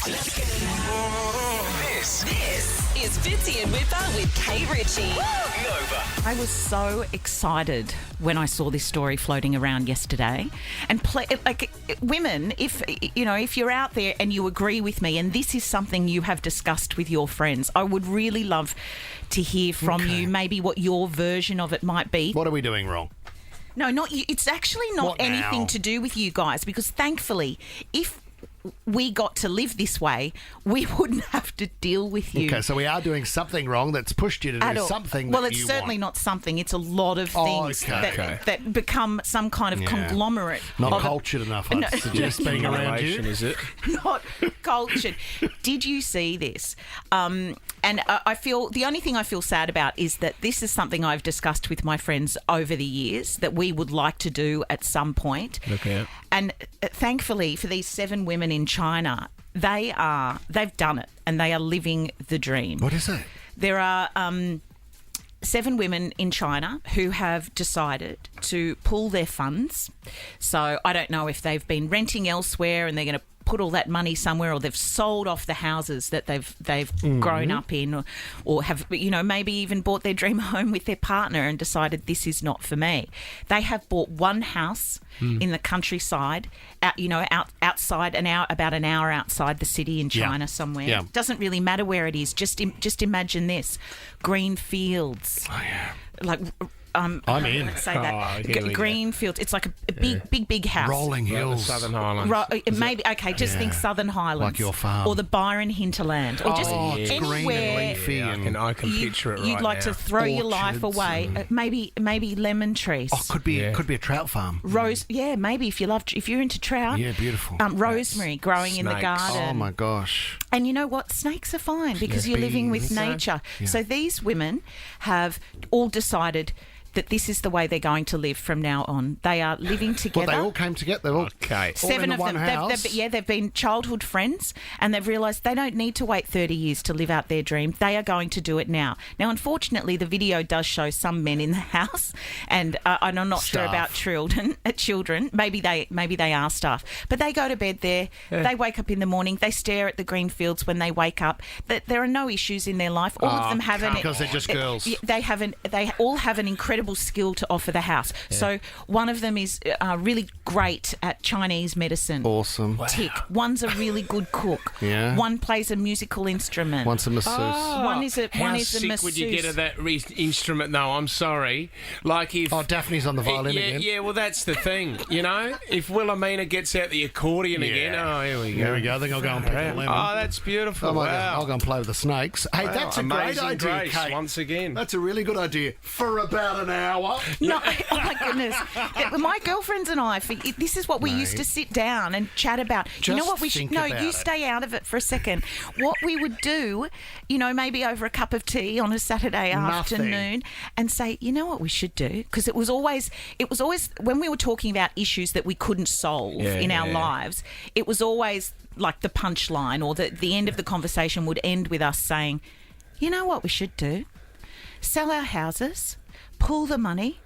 This is Fitzy and Whipper with Kate Ritchie. Nova. I was so excited when I saw this story floating around yesterday. And women, if you're out there and you agree with me, and this is something you have discussed with your friends, I would really love to hear from you. Maybe what your version of it might be. What are we doing wrong? No, not you. It's actually not anything to do with you guys, because thankfully, if we got to live this way, we wouldn't have to deal with you. Okay, so we are doing something wrong that's pushed you to do something well, that it's you certainly want. not something. It's a lot of things that become some kind of conglomerate. Not cultured enough, I'd suggest, being around you. Is it? Not cultured. Did you see this? And I feel the only thing I feel sad about is that this is something I've discussed with my friends over the years that we would like to do at some point. Okay. And thankfully for these 7 women in China, they've done it and they are living the dream. What is it? There are 7 women in China who have decided to pool their funds. So I don't know if they've been renting elsewhere and they're going to put all that money somewhere, or they've sold off the houses that they've grown up in, or have maybe even bought their dream home with their partner and decided this is not for me. They have bought one house in the countryside, outside about an hour outside the city in China somewhere. Yeah. Doesn't really matter where it is. Just imagine this: green fields. Oh yeah. Like. I'm in. Let's say that. Green fields. It's like a big house. Rolling hills. Southern Highlands. Maybe, okay, just think Southern Highlands. Like your farm. Or the Byron hinterland. Or just it's anywhere green and leafy. Yeah, I can picture it right you'd like now. to throw your life away. Maybe lemon trees. Oh, could be a trout farm. Maybe if you're into trout. Yeah, beautiful. Rosemary growing in the garden. Oh my gosh. And you know what? Snakes are fine because you're living with nature. Yeah. So these women have all decided that this is the way they're going to live from now on. They are living together. Well, they all came together. They're all 7 of them. They've been childhood friends, and they've realised they don't need to wait 30 years to live out their dream. They are going to do it now. Now, unfortunately, the video does show some men in the house, and I'm not sure about children. Maybe they are staff, but they go to bed there. Yeah. They wake up in the morning. They stare at the green fields when they wake up. There are no issues in their life. All of them have because they're just girls. They all have an incredible skill to offer the house. Yeah. So one of them is really great at Chinese medicine. Awesome. Tick. One's a really good cook. Yeah. One plays a musical instrument. One's a masseuse. One is a How masseuse. sick would you get of that instrument, though? I'm sorry. Like if... Oh, Daphne's on the violin again. Yeah, well, that's the thing, If Wilhelmina gets out the accordion again, here we go. Here we go. I think I'll go and pick a lemon. Oh, that's beautiful. Oh, my wow. God. I'll go and play with the snakes. Hey, that's a great idea, Kate. Once again. That's a really good idea. For about an hour. No, oh my goodness. My girlfriends and I, this is what we used to sit down and chat about. You know what we should... No, you stay out of it for a second. What we would do, maybe over a cup of tea on a Saturday afternoon and say, you know what we should do? Because it was always when we were talking about issues that we couldn't solve in our lives, it was always like the punchline, or the end of the conversation would end with us saying, you know what we should do? Sell our houses, pool the money,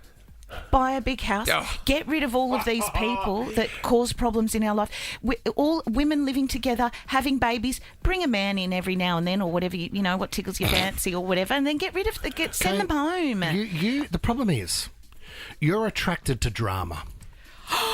buy a big house, get rid of all of these people that cause problems in our life. All women living together, having babies, bring a man in every now and then, or whatever, what tickles your fancy or whatever, and then get rid of send them home. The problem is, you're attracted to drama.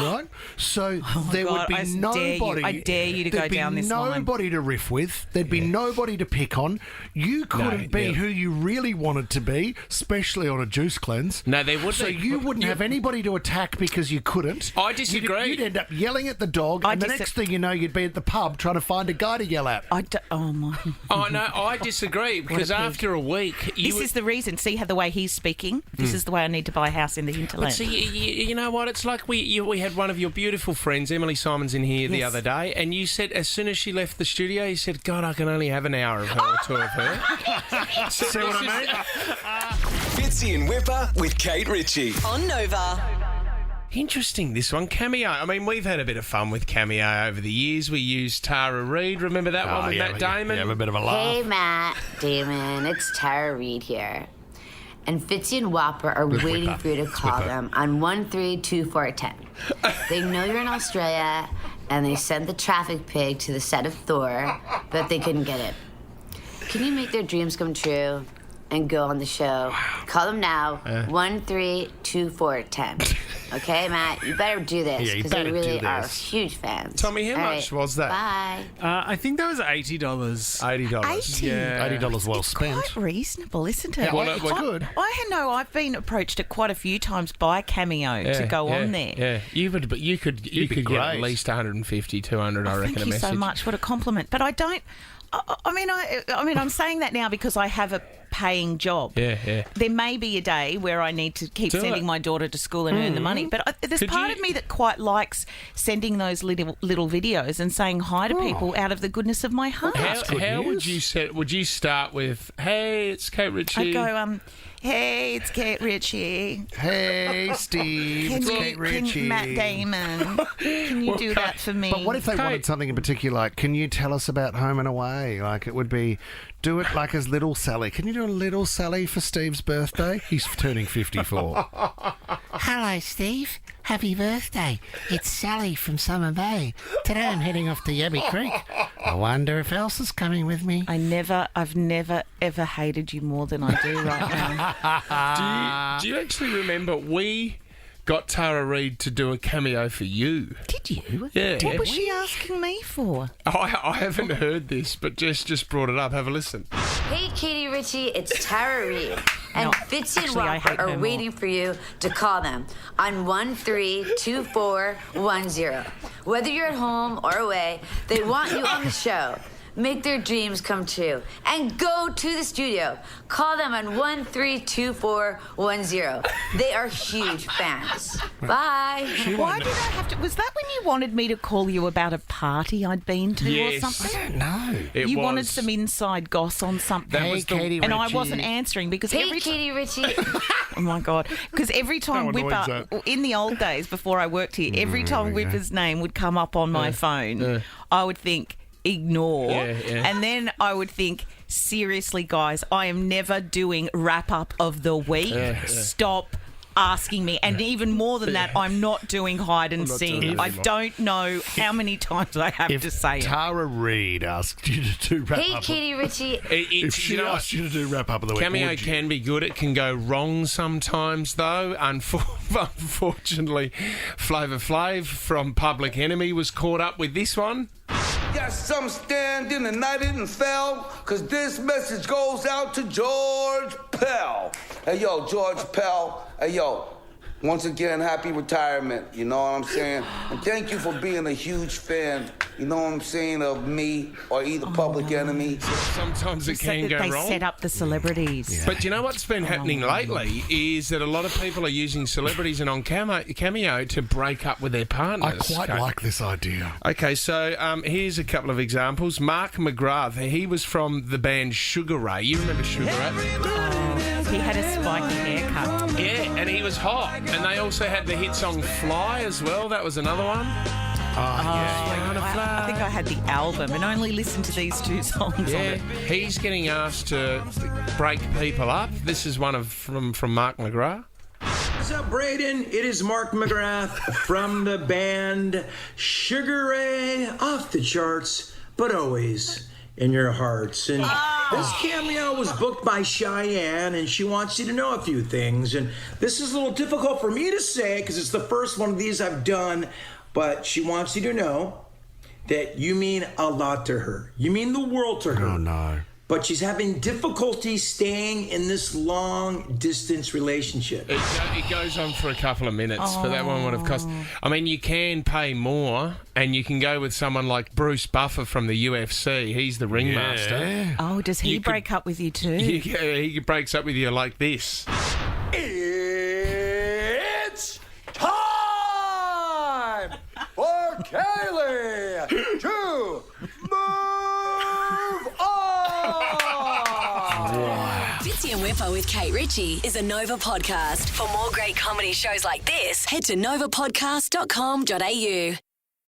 Right? So there would be nobody... I dare you to go down this line. There'd be nobody to riff with. There'd be nobody to pick on. You couldn't be who you really wanted to be, especially on a juice cleanse. No, they wouldn't. So you wouldn't have anybody to attack because you couldn't. I disagree. You'd end up yelling at the dog, and the next thing you know, you'd be at the pub trying to find a guy to yell at. Oh, my... Oh, no, I disagree, because after a week... This is the reason. See how the way he's speaking? This is the way I need to buy a house in the hinterland. But see, you know what? It's like we had one of your beautiful friends, Emily Simons, in here the other day, and you said as soon as she left the studio, you said, God, I can only have an hour of her or two of her. See what I mean? Fitzy and Whipper with Kate Ritchie. On Nova. Interesting, this one. Cameo. I mean, we've had a bit of fun with Cameo over the years. We used Tara Reid. Remember that one with Matt Damon? Yeah, have a bit of a laugh. Hey, Matt Damon. It's Tara Reid here. And Fitzy and Whopper are waiting for you to call them on 1-3-2-4-10. They know you're in Australia, and they sent the traffic pig to the set of Thor, but they couldn't get it. Can you make their dreams come true and go on the show? Call them now, 1-3-2-4-10. Okay, Matt, you better do this because they really are huge fans. Tommy, how much was that? Bye. I think that was $80. $80. Yeah. $80 well It's spent. quite reasonable, isn't it? Yeah, it's good. I know I've been approached quite a few times by Cameo to go on there. Yeah, you could get great. at least 150, 200, I reckon, Thank a you message. so much. What a compliment. But I don't. I mean, I'm saying that now because I have a paying job. Yeah. There may be a day where I need to keep sending my daughter to school and earn the money. But there's part of me that quite likes sending those little videos and saying hi to people out of the goodness of my heart. How would you would you start with, hey, it's Kate Ritchie? I'd go, hey, it's Kate Ritchie. Hey, Steve, it's Kate Ritchie. Matt Damon, can you do that for me? But what if they wanted something in particular, like, can you tell us about Home and Away? Like, it would be, do it like as Little Sally. Can you do a Little Sally for Steve's birthday? He's turning 54. Hello, Steve. Happy birthday. It's Sally from Summer Bay. Today I'm heading off to Yabby Creek. I wonder if Elsa's coming with me. I've never, ever hated you more than I do right now. Do you actually remember we got Tara Reid to do a cameo for you? Did you? Yeah. What was she asking me for? I haven't heard this, but Jess just brought it up. Have a listen. Hey, Katie Ritchie, it's Tara Reid. And Fitzy and actually, I hate Whopper her are more. waiting for you to call them on 1-3-2-4-1-0. Whether you're at home or away, they want you on the show. Make their dreams come true. And go to the studio. Call them on 1-3-2-4-1-0. They are huge fans. Bye. Why did I have to? Was that when you wanted me to call you about a party I'd been to Yes. or something? No. You wanted some inside goss on something. That was the- Katie and I Ritchie. wasn't answering because Hey, every time. Katie Ritchie. Oh my God! Because every time How annoying is Whipper, in the old days before I worked here, every time Whipper's name would come up on my phone, I would think ignore, and then I would think, seriously, guys, I am never doing wrap up of the week. Stop asking me, and even more than that, I'm not doing hide and seek. I don't know how many times I have to say it. Tara Reid asked you to do wrap Hey, up. Katie Ritchie. If she asked you to do wrap up of the week, Cameo would you? can be good. It can go wrong sometimes, though. Unfortunately, Flavor Flav from Public Enemy was caught up with this one. Got some standing and I didn't fail, cause this message goes out to George Pell. Hey, yo, George Pell. Hey, yo, once again, happy retirement, you know what I'm saying? And thank you for being a huge fan, you know what I'm saying, of me or either Public Enemy. Sometimes it can go they wrong. set up the celebrities. But you know what's been happening lately is that a lot of people are using celebrities and on Cameo to break up with their I partners. quite like this idea. Okay, so here's a couple of examples. Mark McGrath, he was from the band Sugar Ray. You remember Sugar Ray? He had a spiky haircut. Yeah, and he was hot. And they also had the hit song Fly as well. That was another one. I think I had the album and only listened to these two songs on Yeah, it. he's getting asked to break people up. This is one from Mark McGrath. What's up, Braden? It is Mark McGrath from the band Sugar Ray. Off the charts, but always in your hearts. And this cameo was booked by Cheyenne, and she wants you to know a few things. And this is a little difficult for me to say because it's the first one of these I've done, but she wants you to know that you mean a lot to her. You mean the world to her. Oh, no. But she's having difficulty staying in this long-distance relationship. It goes on for a couple of minutes, but that one would have cost... I mean, you can pay more, and you can go with someone like Bruce Buffer from the UFC. He's the ringmaster. Oh, does he You could- break up with you too? He breaks up with you like this. It's time for Kaylee to move on! Fitzy and Whipper with Kate Ritchie is a Nova podcast. For more great comedy shows like this, head to novapodcast.com.au.